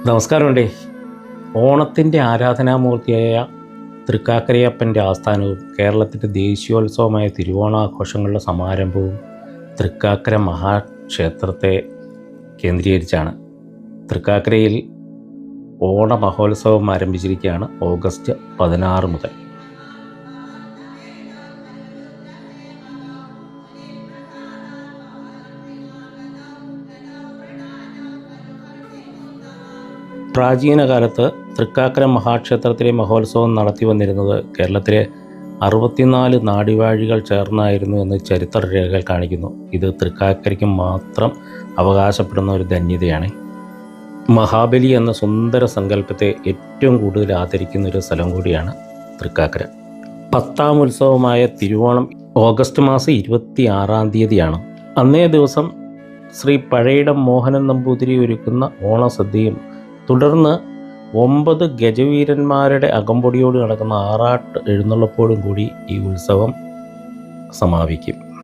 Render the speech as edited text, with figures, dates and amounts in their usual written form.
നമസ്കാരമുണ്ടേ. ഓണത്തിൻ്റെ ആരാധനാമൂർത്തിയായ തൃക്കാക്കരയപ്പൻ്റെ ആസ്ഥാനവും കേരളത്തിൻ്റെ ദേശീയോത്സവമായ തിരുവോണാഘോഷങ്ങളുടെ സമാരംഭവും തൃക്കാക്കര മഹാക്ഷേത്രത്തെ കേന്ദ്രീകരിച്ചാണ്. തൃക്കാക്കരയിൽ ഓണ മഹോത്സവം ആരംഭിച്ചിരിക്കുകയാണ് ഓഗസ്റ്റ് 16 മുതൽ. പ്രാചീന കാലത്ത് തൃക്കാക്കര മഹാക്ഷേത്രത്തിലെ മഹോത്സവം നടത്തി വന്നിരുന്നത് കേരളത്തിലെ 64 നാടിവാഴികൾ ചേർന്നായിരുന്നു എന്ന് ചരിത്രരേഖകൾ കാണിക്കുന്നു. ഇത് തൃക്കാക്കരയ്ക്ക് മാത്രം അവകാശപ്പെടുന്ന ഒരു ധന്യതയാണ്. മഹാബലി എന്ന സുന്ദര സങ്കല്പത്തെ ഏറ്റവും കൂടുതൽ ആദരിക്കുന്ന ഒരു സ്ഥലം കൂടിയാണ് തൃക്കാക്കര. 10ാം ഉത്സവമായ തിരുവോണം ഓഗസ്റ്റ് മാസം 26-ാം തീയതിയാണ്. അന്നേ ദിവസം ശ്രീ പഴയിടം മോഹനൻ നമ്പൂതിരി ഒരുക്കുന്ന ഓണസദ്യയും തുടർന്ന് 9 ഗജവീരന്മാരുടെ അകമ്പൊടിയോട് നടക്കുന്ന ആറാട്ട് എഴുന്നള്ളപ്പോടും കൂടി ഈ ഉത്സവം സമാപിക്കും.